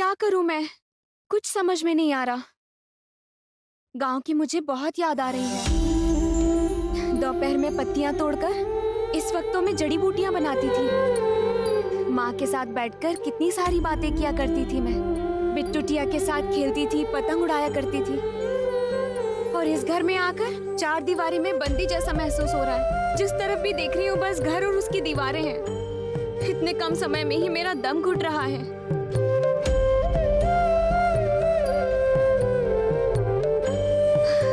क्या करूं मैं? कुछ समझ में नहीं आ रहा। गांव की मुझे बहुत याद आ रही है। दोपहर में पत्तियां तोड़कर इस वक्त तो मैं जड़ी बूटियां बनाती थी। माँ के साथ बैठकर कितनी सारी बातें किया करती थी मैं। बिट्टूटिया के साथ खेलती थी, पतंग उड़ाया करती थी। और इस घर में आकर चार दीवारी में बंदी जैसा महसूस हो रहा है। जिस तरफ भी देख रही हूँ बस घर और उसकी दीवारें हैं। इतने कम समय में ही मेरा दम घुट रहा है।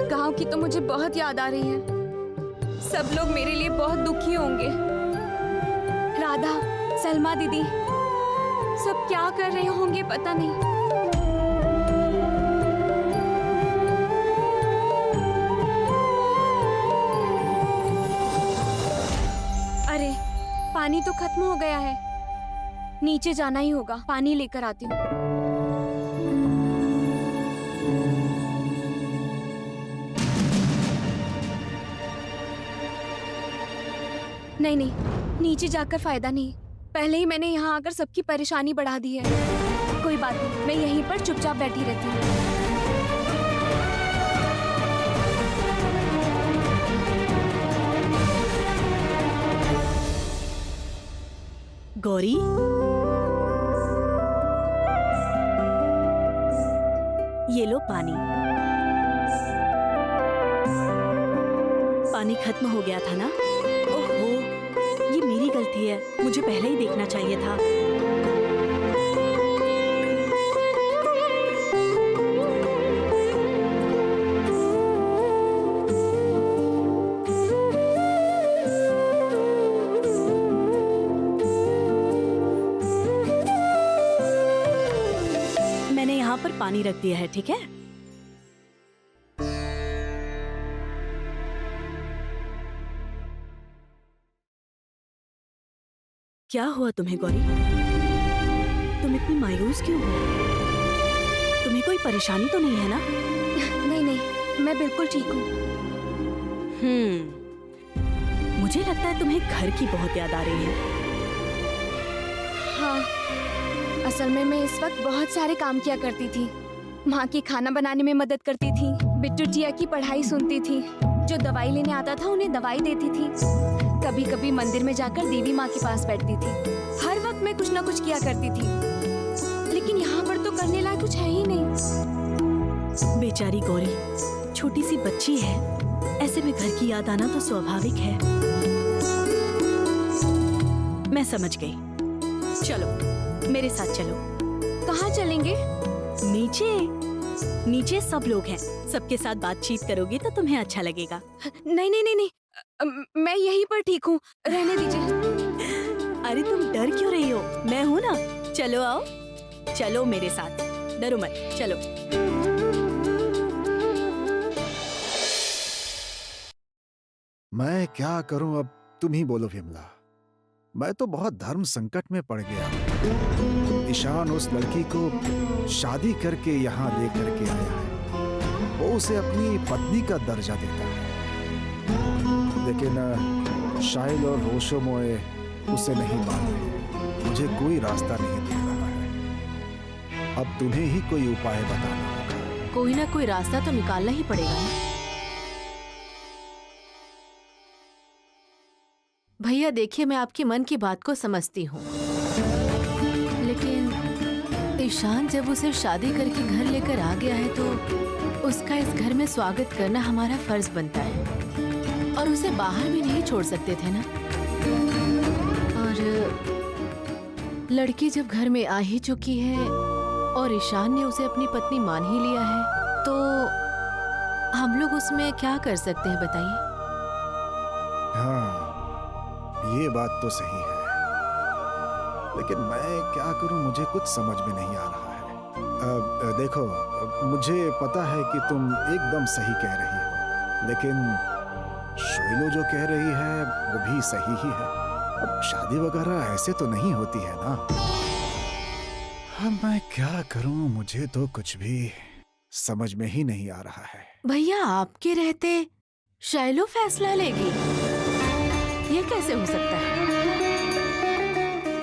गांव की तो मुझे बहुत याद आ रही है। सब लोग मेरे लिए बहुत दुखी होंगे। राधा, सलमा दीदी, सब क्या कर रहे होंगे पता नहीं। अरे, पानी तो खत्म हो गया है। नीचे जाना ही होगा, पानी लेकर आती हूँ। नहीं नहीं, नीचे जाकर फायदा नहीं। पहले ही मैंने यहाँ आकर सबकी परेशानी बढ़ा दी है। कोई बात नहीं, मैं यहीं पर चुपचाप बैठी रहती हूँ। गौरी, ये लो पानी। पानी खत्म हो गया था ना? ओहो, ये मेरी गलती है। मुझे पहले ही देखना चाहिए था। मैंने यहाँ पर पानी रख दिया है, ठीक है? क्या हुआ तुम्हें गौरी? तुम इतनी मायूस क्यों हो? तुम्हें कोई परेशानी तो नहीं है ना? नहीं नहीं, मैं बिल्कुल ठीक हूँ। मुझे लगता है तुम्हें घर की बहुत याद आ रही है। हाँ, असल में मैं इस वक्त बहुत सारे काम किया करती थी। माँ की खाना बनाने में मदद करती थी, बिट्टूटिया की पढ़ाई सुनती थी, जो दवाई लेने आता था उन्हें दवाई देती थी, कभी कभी मंदिर में जाकर देवी माँ के पास बैठती थी। हर वक्त मैं कुछ ना कुछ किया करती थी, लेकिन यहाँ पर तो करने लायक कुछ है ही नहीं। बेचारी गौरी, छोटी सी बच्ची है, ऐसे में घर की याद आना तो स्वाभाविक है। मैं समझ गई। चलो मेरे साथ चलो। कहाँ चलेंगे? नीचे। नीचे सब लोग हैं, सबके साथ बातचीत करोगी तो तुम्हें अच्छा लगेगा। नहीं नहीं नहीं नहीं, मैं यहीं पर ठीक हूँ, रहने दीजिए। अरे तुम डर क्यों रही हो? मैं हूँ ना। चलो आओ, चलो मेरे साथ, डरो मत, चलो। मैं क्या करूं अब, तुम ही बोलो विमला। मैं तो बहुत धर्म संकट में पड़ गया। ईशान उस लड़की को शादी करके यहाँ ले करके आया है। वो उसे अपनी पत्नी का दर्जा देता है, लेकिन शाइल और रोशोमोए उसे नहीं मान रहे। मुझे कोई रास्ता नहीं दिख रहा है। अब तुम्हें ही कोई उपाय बताना होगा। कोई ना कोई रास्ता तो निकालना ही पड़ेगा ना। भैया देखिए, मैं आपकी मन की बात को समझती हूँ, लेकिन ईशान जब उसे शादी करके घर लेकर आ गया है तो उसका इस घर में स्वागत करना हमारा फर्ज बनता है, और उसे बाहर भी नहीं छोड़ सकते थे ना। और लड़की जब घर में आ ही चुकी है और ईशान ने उसे अपनी पत्नी मान ही लिया है, तो हम लोग उसमें क्या कर सकते हैं बताइए? हाँ, ये बात तो सही है, लेकिन मैं क्या करूं, मुझे कुछ समझ में नहीं आ रहा है। देखो, मुझे पता है कि तुम एकदम सही कह रही हो, लेकिन शोइलो जो कह रही है वो भी सही ही है। अब शादी वगैरह ऐसे तो नहीं होती है ना। अब मैं क्या करूं, मुझे तो कुछ भी समझ में ही नहीं आ रहा है। भैया आपके रहते शैलो फैसला लेगी, ये कैसे हो सकता है?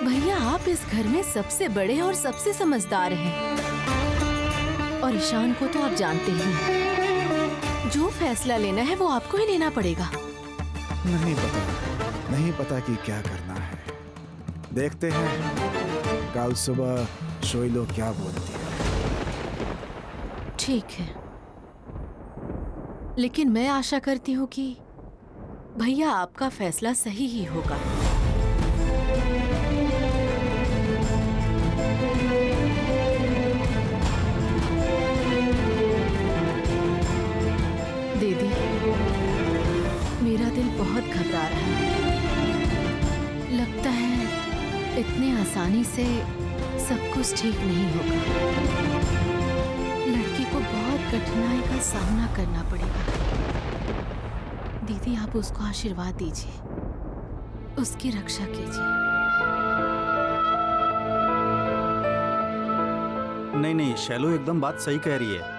भैया आप इस घर में सबसे बड़े और सबसे समझदार हैं। और ईशान को तो आप जानते ही हैं। जो फैसला लेना है वो आपको ही लेना पड़ेगा। नहीं पता कि क्या करना है। देखते हैं कल सुबह शोइलो क्या बोलती है। ठीक है, लेकिन मैं आशा करती हूँ कि भैया आपका फैसला सही ही होगा। दीदी, मेरा दिल बहुत घबरा रहा है। लगता है इतने आसानी से सब कुछ ठीक नहीं होगा। लड़की को बहुत कठिनाई का सामना करना पड़ेगा। दीदी, आप उसको आशीर्वाद दीजिए, उसकी रक्षा कीजिए। नहीं, शैलो एकदम बात सही कह रही है।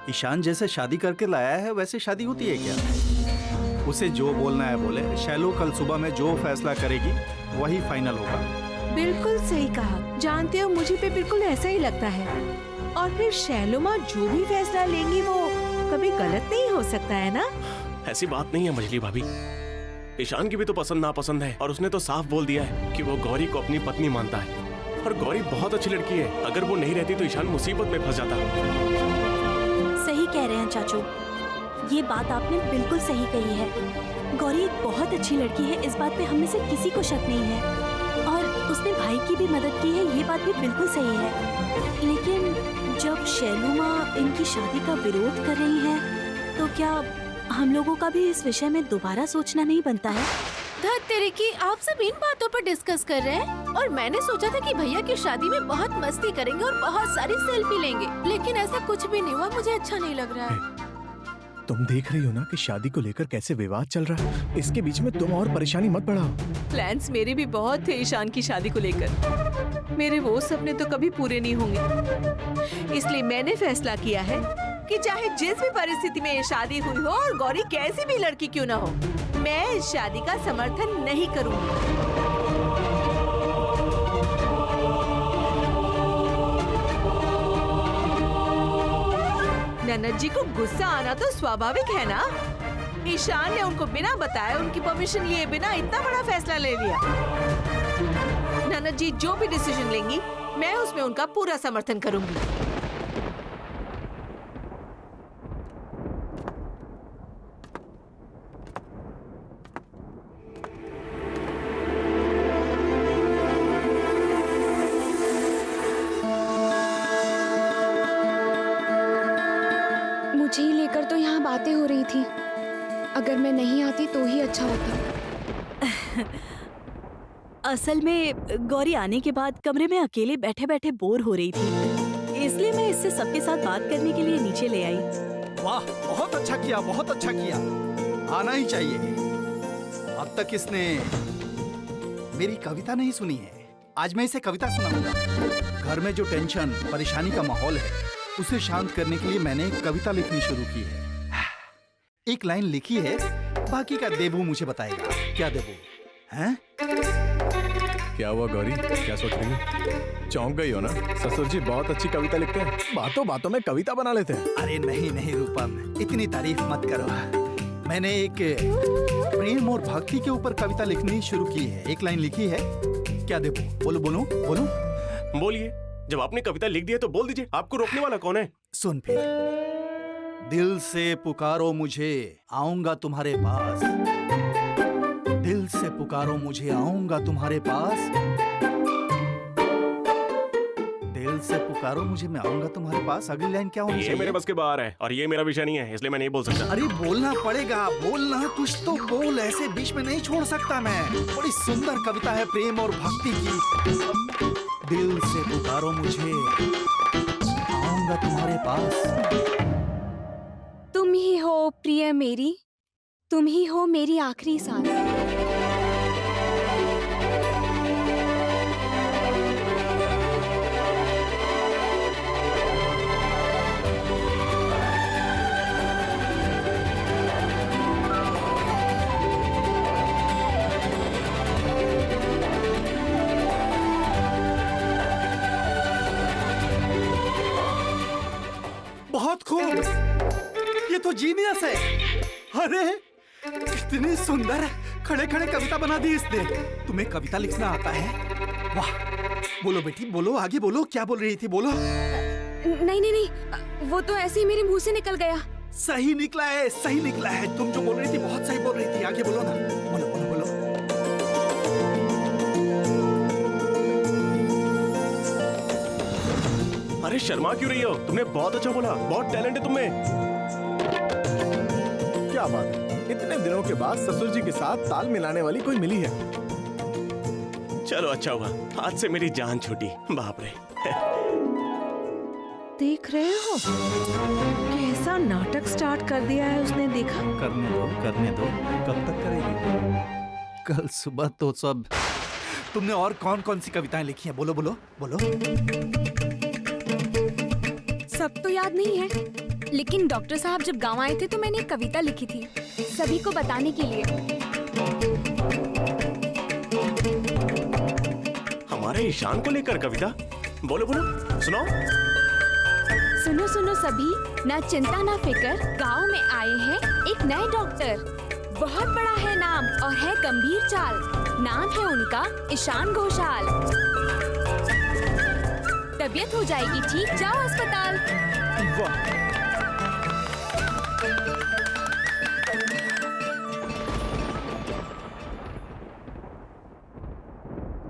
ईशान जैसे शादी करके लाया है वैसे शादी होती है क्या? उसे जो बोलना है बोले। शैलो कल सुबह में जो फैसला करेगी वही फाइनल होगा। बिल्कुल सही कहा। जानते हो, मुझे पे बिल्कुल ऐसा ही लगता है। और फिर शैलो माँ जो भी फैसला लेंगी वो कभी गलत नहीं हो सकता है ना? ऐसी बात नहीं है मछली भाभी। ईशान की भी तो पसंद नापसंद है और उसने तो साफ बोल दिया है कि वो गौरी को अपनी पत्नी मानता है। और गौरी बहुत अच्छी लड़की है। अगर वो नहीं रहती तो ईशान मुसीबत में फंस जाता। सही कह रहे हैं चाचू, ये बात आपने बिल्कुल सही कही है। गौरी एक बहुत अच्छी लड़की है, इस बात पे हम में से किसी को शक नहीं है। और उसने भाई की भी मदद की है, ये बात भी बिल्कुल सही है। लेकिन जब शैलू माँ इनकी शादी का विरोध कर रही है तो क्या हम लोगों का भी इस विषय में दोबारा सोचना नहीं बनता है? धत तेरे की, आप सब इन बातों पर डिस्कस कर रहे हैं और मैंने सोचा था कि भैया की शादी में बहुत मस्ती करेंगे और बहुत सारी सेल्फी लेंगे, लेकिन ऐसा कुछ भी नहीं हुआ। मुझे अच्छा नहीं लग रहा है। तुम देख रही हो ना कि शादी को लेकर कैसे विवाद चल रहा है। इसके बीच में तुम और परेशानी मत बढ़ाओ। प्लान्स मेरे भी बहुत थे ईशान की शादी को लेकर। मेरे वो सपने तो कभी पूरे नहीं होंगे। इसलिए मैंने फैसला किया है कि चाहे जिस भी परिस्थिति में ये शादी हुई हो और गौरी कैसी भी लड़की क्यों ना हो, मैं इस शादी का समर्थन नहीं करूंगी। ननद जी को गुस्सा आना तो स्वाभाविक है ना। ईशान ने उनको बिना बताए, उनकी परमिशन लिए बिना इतना बड़ा फैसला ले लिया। ननद जी जो भी डिसीजन लेंगी मैं उसमें उनका पूरा समर्थन करूंगी। मुझे ही लेकर तो यहाँ बातें हो रही थी। अगर मैं नहीं आती तो ही अच्छा होता। असल में गौरी आने के बाद कमरे में अकेले बैठे बैठे बोर हो रही थी, इसलिए मैं इससे सबके साथ बात करने के लिए नीचे ले आई। वाह, बहुत अच्छा किया, बहुत अच्छा किया। आना ही चाहिए। अब तक इसने मेरी कविता नहीं सुनी है। आज मैं इसे कविता सुनाऊंगा। घर में जो टेंशन परेशानी का माहौल है उसे शांत करने के लिए मैंने कविता लिखनी शुरू की है। एक लाइन लिखी है, बाकी का देबू मुझे बताएगा। क्या देबू? हैं? क्या हुआ गौरी, क्या सोच रही हो? चौंक गई हो ना? ससुर जी बहुत अच्छी कविता लिखते हैं, बातों बातों में कविता बना लेते हैं। अरे नहीं रूपम, इतनी तारीफ मत करो। मैंने एक प्रेम और भक्ति के ऊपर कविता लिखनी शुरू की है। एक लाइन लिखी है। क्या देबू? बोलो बोलो बोलो। बोलिए। जब आपने कविता लिख दी है तो बोल दीजिए। आपको रोकने वाला कौन है? सुन फिर। दिल से पुकारो मुझे, आऊंगा तुम्हारे पास। दिल से पुकारो मुझे, आऊंगा तुम्हारे पास। दिल से पुकारो मुझे, मैं आऊंगा तुम्हारे पास। अगली लाइन क्या होनी ये चाहिए? मेरे बस के बाहर है और ये मेरा विषय नहीं है, इसलिए मैं नहीं बोल सकता। अरे बोलना पड़ेगा, बोलना कुछ तो बोल। ऐसे बीच में नहीं छोड़ सकता मैं। बड़ी सुंदर कविता है प्रेम और भक्ति की। दिल से पुकारो मुझे, आऊंगा तुम्हारे पास। तुम ही हो प्रिय मेरी, तुम ही हो मेरी आखिरी सांस। जीनियस है। अरे इतनी सुंदर खड़े खड़े कविता बना दी इसने। तुम्हें कविता लिखना आता है? वाह। बोलो बेटी बोलो, आगे बोलो, क्या बोल रही थी बोलो। नहीं नहीं नहीं, वो तो ऐसे ही मेरे मुंह से निकल गया। सही निकला है, सही निकला है। तुम जो बोल रही थी बहुत सही बोल रही थी। आगे बोलो ना, बोलो बोलो बोलो। अरे शर्मा क्यों रही हो? तुमने बहुत अच्छा बोला, बहुत टैलेंट है तुममें। क्या बात है, इतने दिनों के बाद ससुर जी के साथ ताल मिलाने वाली कोई मिली है। चलो अच्छा हुआ, आज से मेरी जान छूटी। बाप रे। देख रहे हो कैसा नाटक स्टार्ट कर दिया है उसने, देखा? करने दो, कब तक करेगी? कल सुबह तो सब। तुमने और कौन कौन सी कविताएं लिखी हैं? बोलो बोलो बोलो। सब तो याद नहीं है, लेकिन डॉक्टर साहब जब गांव आए थे तो मैंने एक कविता लिखी थी सभी को बताने के लिए। हमारे ईशान को लेकर कविता? बोलो बोलो, सुनाओ। सुनो सुनो सभी, ना चिंता ना फिक्र, गांव में आए हैं एक नए डॉक्टर। बहुत बड़ा है नाम और है गंभीर चाल, नाम है उनका ईशान घोषाल। तबीयत हो जाएगी ठीक, जाओ अस्पताल। वाह।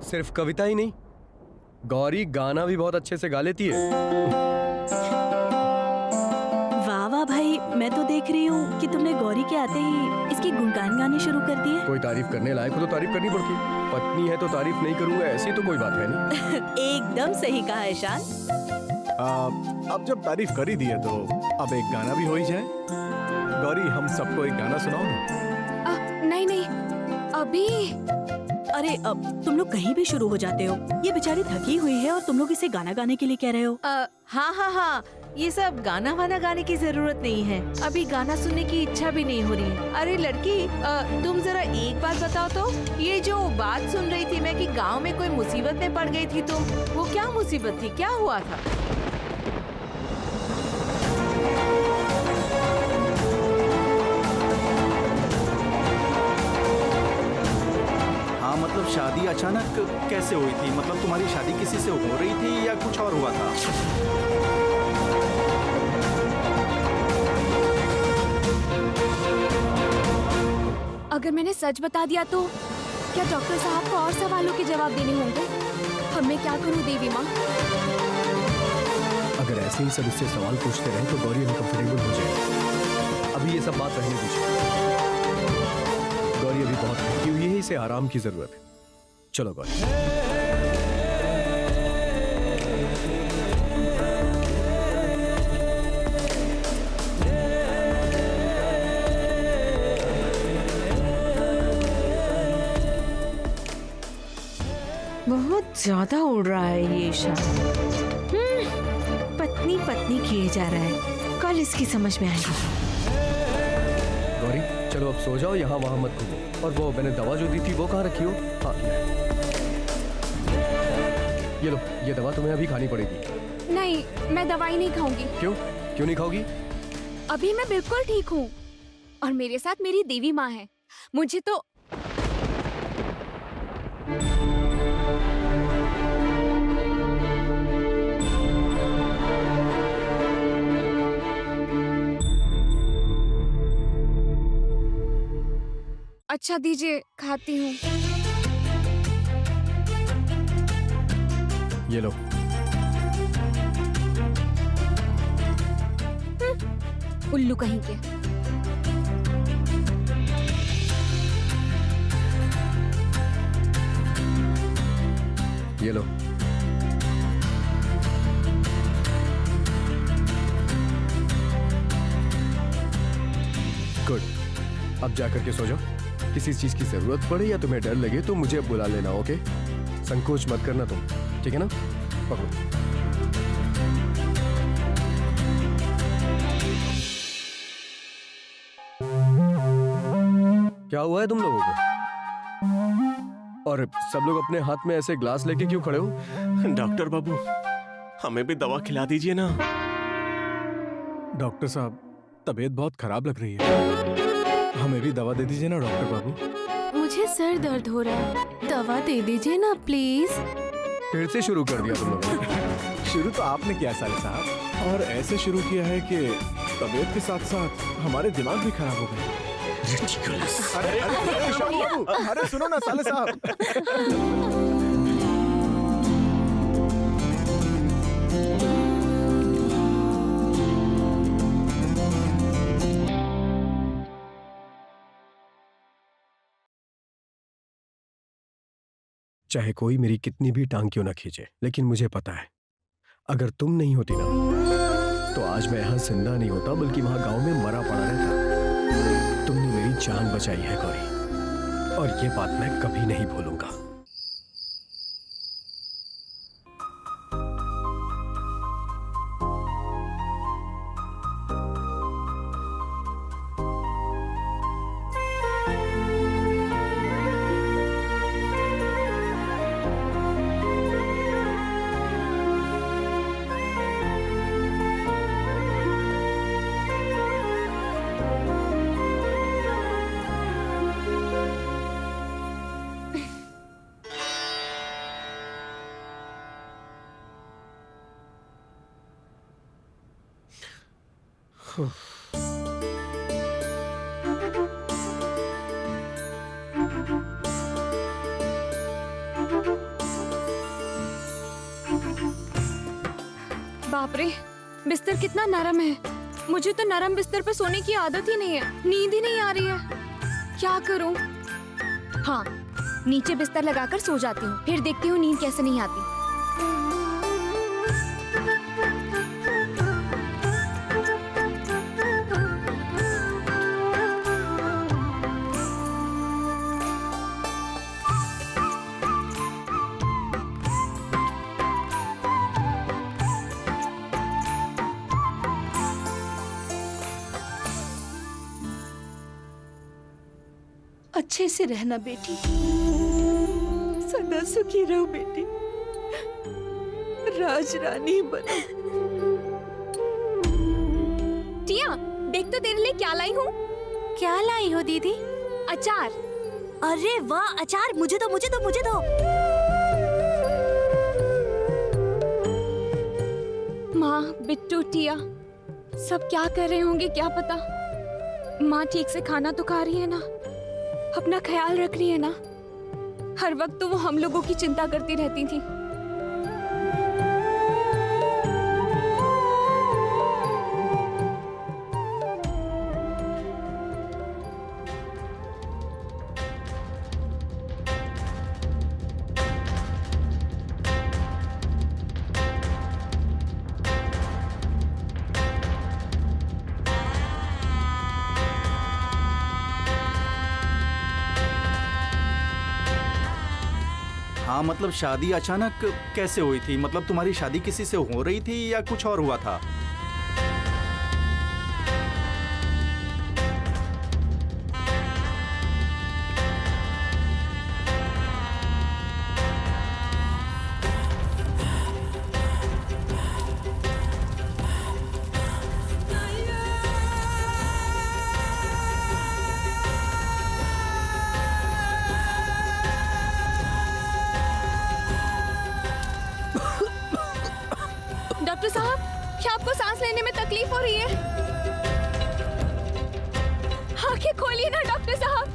सिर्फ कविता ही नहीं, गौरी गाना भी बहुत अच्छे से गा लेती है। वाह वाह भाई, मैं तो देख रही हूँ कि तुमने गौरी के आते ही इसकी गुणगान गाने शुरू कर दिए। कोई तारीफ करने लायक हो तो तारीफ करनी पड़ती, पत्नी है तो तारीफ नहीं करूंगा ऐसी तो कोई बात है नहीं। एकदम सही कहा ईशान। अब जब तारीफ कर ही दी है तो अब एक गाना भी हो ही जाए। गौरी हम सबको एक गाना सुनाओ ना। नहीं नहीं, अभी। अरे अब तुम लोग कहीं भी शुरू हो जाते हो। ये बेचारी थकी हुई है और तुम लोग इसे गाना गाने के लिए कह रहे हो। हाँ हाँ हाँ, ये सब गाना वाना गाने की जरूरत नहीं है। अभी गाना सुनने की इच्छा भी नहीं हो रही है। अरे लड़की, तुम जरा एक बात बताओ तो, ये जो बात सुन रही थी मैं कि गांव में कोई मुसीबत में पड़ गई थी तुम, वो क्या मुसीबत थी, क्या हुआ था? हाँ मतलब शादी अचानक कैसे हुई थी? मतलब तुम्हारी शादी किसी से हो रही थी या कुछ और हुआ था? अगर मैंने सच बता दिया तो क्या डॉक्टर साहब को और सवालों के जवाब देने होंगे? अब मैं क्या करूं देवी माँ? अगर ऐसे ही सब इससे सवाल पूछते रहे तो गौरी अनकंफर्टेबल हो जाएगी। अभी ये सब बात रहने दीजिए। गौरी अभी बहुत थकी हुई है, इसे आराम की जरूरत है। चलो गौरी। बहुत ज्यादा उड़ रहा है ये ईशान। पत्नी पत्नी किए जा रहा है, कल इसकी समझ में आएगा। गौरी चलो अब सो जाओ, यहाँ वहाँ मत घूमो। और वो मैंने दवा जो दी थी वो कहाँ रखी हो? हाँ ये लो, ये दवा तुम्हें अभी खानी पड़ेगी। नहीं, मैं दवाई नहीं खाऊंगी। क्यों? क्यों नहीं खाओगी? अभी मैं बिल्कुल ठीक हूँ और मेरे साथ मेरी देवी माँ है। मुझे तो अच्छा दीजिए, खाती हूँ। ये लो। उल्लू कहीं के। ये लो। गुड, अब जाकर के सो जाओ। किसी चीज की जरूरत पड़े या तुम्हें डर लगे तो मुझे बुला लेना, ओके? संकोच मत करना तुम, ठीक है ना? पकड़ो। क्या हुआ है तुम लोगों को? और सब लोग अपने हाथ में ऐसे ग्लास लेके क्यों खड़े हो? डॉक्टर बाबू, हमें भी दवा खिला दीजिए ना। डॉक्टर साहब, तबीयत बहुत खराब लग रही है। हमें भी दवा दे दीजिए ना डॉक्टर बाबू। मुझे सर दर्द हो रहा है, दवा दे दीजिए ना प्लीज। फिर से शुरू कर दिया तुम लोगों ने। शुरू तो आपने किया साले साहब, और ऐसे शुरू किया है कि तबीयत के साथ साथ हमारे दिमाग भी खराब हो गए। अरे ईशान बाबू, अरे सुनो ना साले साहब। चाहे कोई मेरी कितनी भी टांग क्यों ना खींचे, लेकिन मुझे पता है अगर तुम नहीं होती ना तो आज मैं यहाँ जिंदा नहीं होता, बल्कि वहां गांव में मरा पड़ा रहता। तुमने मेरी जान बचाई है गौरी, और ये बात मैं कभी नहीं भूलूंगा। बाप रे, बिस्तर कितना नरम है। मुझे तो नरम बिस्तर पर सोने की आदत ही नहीं है, नींद ही नहीं आ रही है। क्या करूं? हाँ, नीचे बिस्तर लगाकर सो जाती हूँ, फिर देखती हूँ नींद कैसे नहीं आती। अच्छे से रहना बेटी, सदा सुखी रहो बेटी, राजरानी बनो। टिया, देख तो तेरे लिए क्या लाई हूँ। क्या लाई हो दीदी? अचार। अरे वाह, अचार! मुझे दो, मुझे दो, मुझे दो। माँ, बिट्टू, टिया सब क्या कर रहे होंगे क्या पता। माँ ठीक से खाना तो खा रही है ना, अपना ख्याल रख रही है ना। हर वक्त तो वो हम लोगों की चिंता करती रहती थी। हाँ, मतलब शादी अचानक कैसे हुई थी? मतलब तुम्हारी शादी किसी से हो रही थी या कुछ और हुआ था? डॉक्टर साहब, क्या आपको सांस लेने में तकलीफ हो रही है? आंखें खोलिए ना डॉक्टर साहब,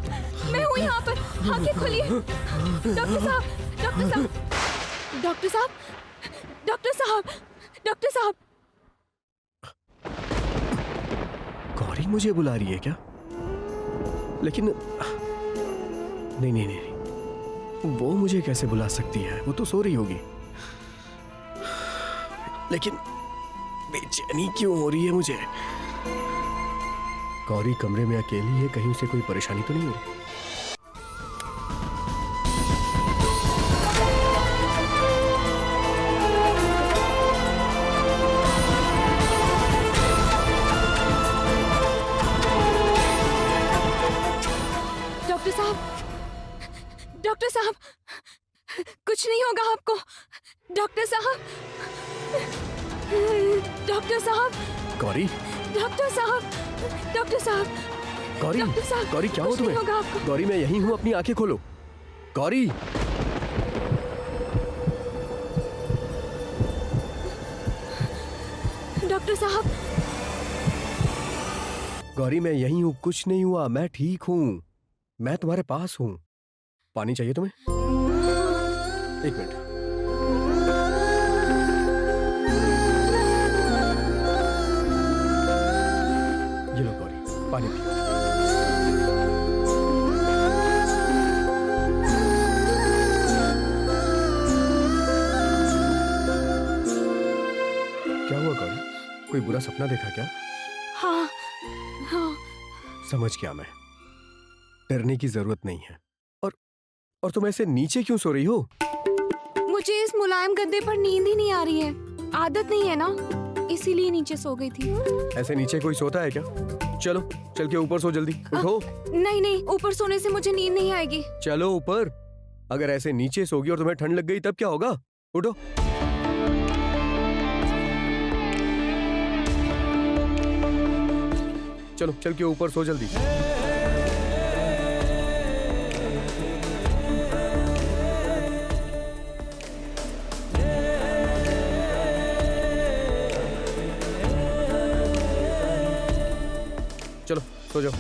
मैं हूँ यहाँ पर। आंखें खोलिए डॉक्टर साहब, डॉक्टर साहब, डॉक्टर साहब, डॉक्टर साहब, डॉक्टर साहब। गौरी मुझे बुला रही है क्या? लेकिन नहीं नहीं नहीं, वो मुझे कैसे बुला सकती है? वो तो सो रही होगी। लेकिन बेचैनी क्यों हो रही है मुझे? गौरी कमरे में अकेली है, कहीं उसे कोई परेशानी तो नहीं हो रही? डॉक्टर साहब, डॉक्टर साहब, कुछ नहीं होगा आपको। डॉक्टर साहब, डॉक्टर साहब, गौरी, डॉक्टर साहब, डॉक्टर साहब, गौरी, डॉक्टर साहब, गौरी क्या हो कुछ नहीं तुम्हें? होगा आपको। गौरी मैं यहीं हूँ, अपनी आंखें खोलो। गौरी, डॉक्टर साहब, गौरी मैं यहीं हूँ, कुछ नहीं हुआ, मैं ठीक हूँ, मैं तुम्हारे पास हूँ। पानी चाहिए तुम्हें? एक मिनट। ये लो गौरी, पानी पियो। क्या हुआ गौरी? कोई बुरा सपना देखा क्या? हाँ हाँ, समझ गया मैं। डरने की जरूरत नहीं है। और तुम ऐसे नीचे क्यों सो रही हो? मुझे इस मुलायम गद्दे पर नींद ही नहीं आ रही है। आदत नहीं है ना, इसीलिए नीचे सो गई थी। ऐसे नीचे कोई सोता है क्या? चलो चल के ऊपर सो, जल्दी उठो। नहीं नहीं, ऊपर सोने से मुझे नींद नहीं आएगी। चलो ऊपर। अगर ऐसे नीचे सोगी और तुम्हें ठंड लग गई तब क्या होगा? उठो। चलो चल के ऊपर सो जल्दी। चलो सो जाओ।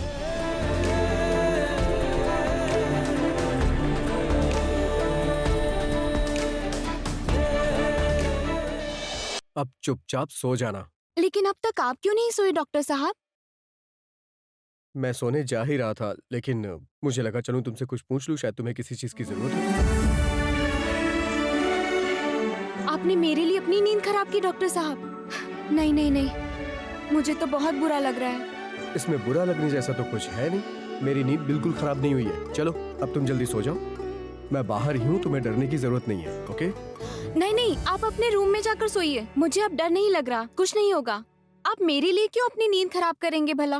अब चुपचाप सो जाना। लेकिन अब तक आप क्यों नहीं सोए डॉक्टर साहब? मैं सोने जा ही रहा था, लेकिन मुझे लगा चलूं तुमसे कुछ पूछ लूं, शायद तुम्हें किसी चीज की जरूरत हो। आपने मेरे लिए अपनी नींद खराब की डॉक्टर साहब। नहीं नहीं नहीं, मुझे तो बहुत बुरा लग रहा है। इसमें बुरा लगने जैसा तो कुछ है नहीं। मेरी नींद बिल्कुल खराब नहीं हुई है। चलो अब तुम जल्दी सो जाओ। मैं बाहर ही हूँ, तुम्हें डरने की जरूरत नहीं है। ओके? नहीं नहीं, आप अपने रूम में जाकर सोइए। मुझे अब डर नहीं लग रहा, कुछ नहीं होगा। आप मेरे लिए क्यों अपनी नींद खराब करेंगे भला?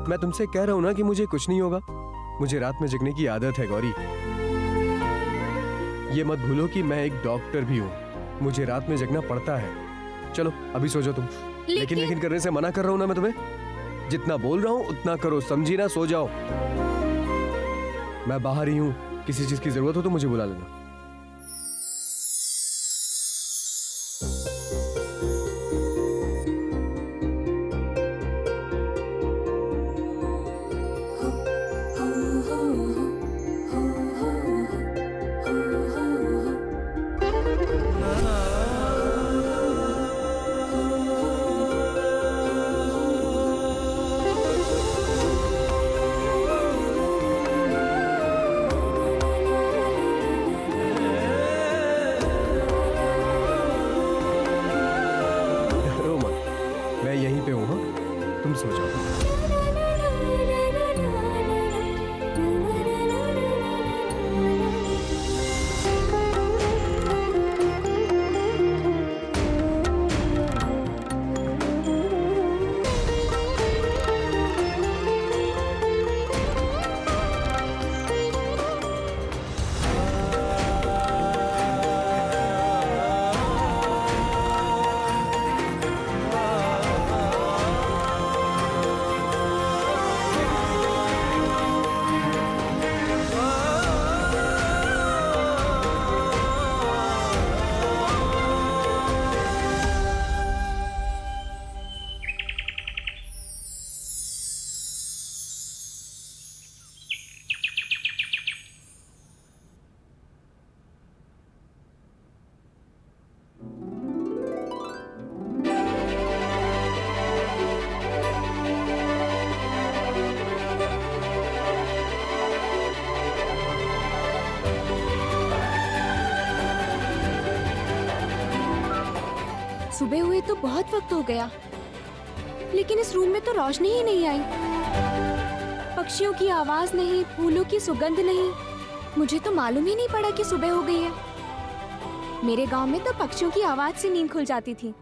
मैं तुमसे कह रहा हूँ ना कि मुझे कुछ नहीं होगा। मुझे रात में जगने की आदत है गौरी। ये मत भूलो कि मैं एक डॉक्टर भी हूँ, मुझे रात में जगना पड़ता है। चलो अभी सो जाओ तुम। लेकिन करने से मना कर रहा हूँ ना मैं तुम्हें। जितना बोल रहा हूँ उतना करो, समझी ना? सो जाओ। मैं बाहर ही हूँ, किसी चीज की जरूरत हो तो मुझे बुला लेना। तुम सो जाओ। सुबह हुए तो बहुत वक्त हो गया, लेकिन इस रूम में तो रोशनी ही नहीं आई। पक्षियों की आवाज नहीं, फूलों की सुगंध नहीं। मुझे तो मालूम ही नहीं पड़ा कि सुबह हो गई है। मेरे गांव में तो पक्षियों की आवाज से नींद खुल जाती थी।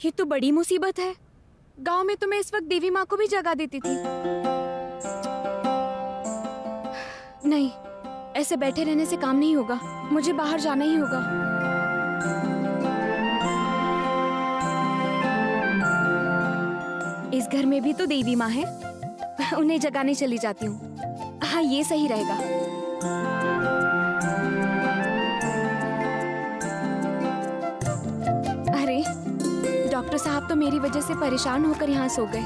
ये तो बड़ी मुसीबत है। गांव में तो मैं इस वक्त देवी माँ को भी जगा देती थी। नहीं, ऐसे बैठे रहने से काम नहीं होगा। मुझे बाहर जाना ही होगा। इस घर में भी तो देवी माँ है, उन्हें जगाने चली जाती हूँ। हाँ, ये सही रहेगा। अरे, डॉक्टर साहब तो मेरी वजह से परेशान होकर यहाँ सो गए।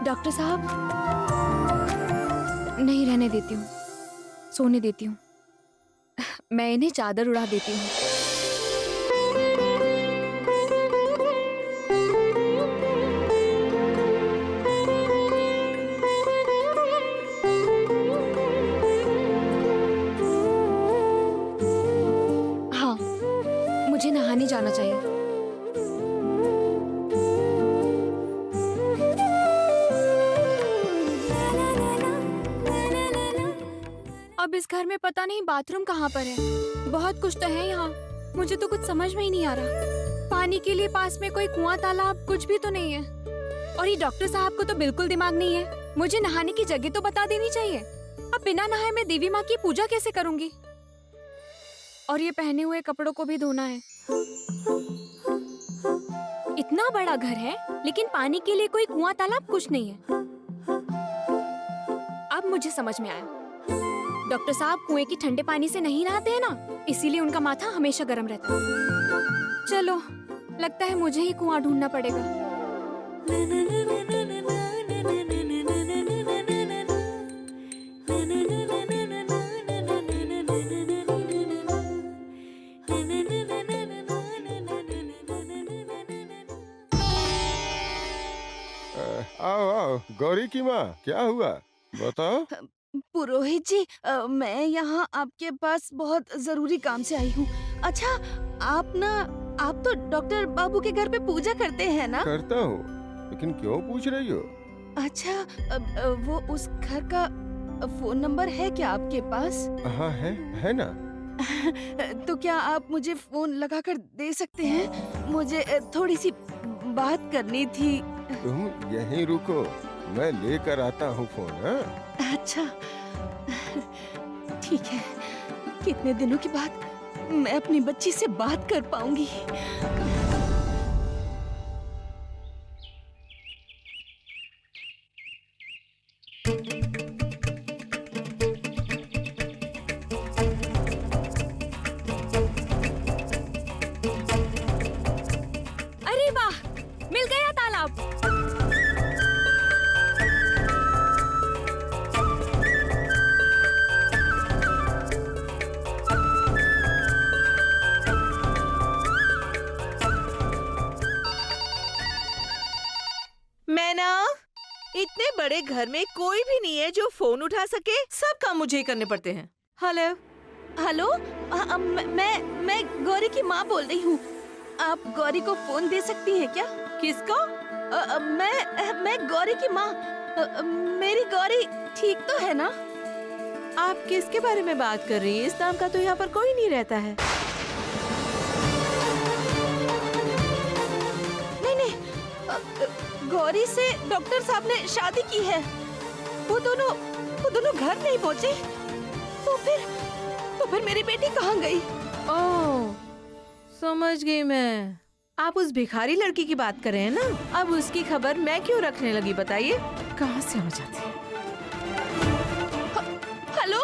डॉक्टर साहब, नहीं रहने देती हूँ, सोने देती हूँ। मैं इन्हें चादर उड़ा देती हूँ। हाँ, मुझे नहाने जाना चाहिए। अब इस घर में पता नहीं बाथरूम कहाँ पर है। बहुत कुछ तो है यहाँ, मुझे तो कुछ समझ में ही नहीं आ रहा। पानी के लिए पास में कोई कुआं तालाब कुछ भी तो नहीं है। और ये डॉक्टर साहब को तो बिल्कुल दिमाग नहीं है। मुझे नहाने की जगह तो बता देनी चाहिए। अब बिना नहाए मैं देवी माँ की पूजा कैसे करूंगी? और ये पहने हुए कपड़ों को भी धोना है। इतना बड़ा घर है लेकिन पानी के लिए कोई कुआं तालाब कुछ नहीं है। अब मुझे समझ में आया, डॉक्टर साहब कुएं की ठंडे पानी से नहीं नहाते हैं ना, इसीलिए उनका माथा हमेशा गर्म रहता है। चलो, लगता है मुझे ही कुआं ढूंढना पड़ेगा। आओ आओ, गौरी की माँ, क्या हुआ बताओ। पुरोहित जी, मैं यहाँ आपके पास बहुत जरूरी काम से आई हूँ। अच्छा, आप तो डॉक्टर बाबू के घर पे पूजा करते हैं ना? करता हूँ, लेकिन क्यों पूछ रही हो? अच्छा, वो उस घर का फोन नंबर है क्या आपके पास? हाँ है ना। तो क्या आप मुझे फोन लगाकर दे सकते हैं? मुझे थोड़ी सी बात करनी थी। तुम यहीं रुको, मैं लेकर आता हूँ फोन। हाँ? अच्छा, ठीक है। कितने दिनों के बाद मैं अपनी बच्ची से बात कर पाऊंगी। अरे वाह, मिल गया तालाब। मैना, इतने बड़े घर में कोई भी नहीं है जो फोन उठा सके। सब काम मुझे ही करने पड़ते हैं। हेलो हेलो, मैं गौरी की माँ बोल रही हूँ। आप गौरी को फोन दे सकती हैं क्या? किसको? मैं गौरी की माँ। मेरी गौरी ठीक तो है ना? आप किसके बारे में बात कर रही हैं? इस नाम का तो यहाँ पर कोई नहीं रहता है। गौरी से डॉक्टर साहब ने शादी की है। वो दोनों घर नहीं पहुँचे। तो फिर मेरी बेटी कहाँ गई? ओह, समझ गई मैं। आप उस भिखारी लड़की की बात कर रहे हैं ना? अब उसकी खबर मैं क्यों रखने लगी बताइए? कहाँ से हो जाती है? हेलो,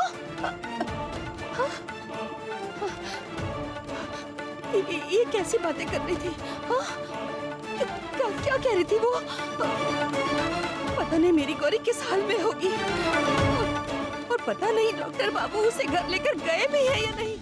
ये कैसी बातें कर रही थी? क्या कह रही थी वो? पता नहीं मेरी गौरी किस हाल में होगी। और पता नहीं डॉक्टर बाबू उसे घर लेकर गए भी हैं या नहीं।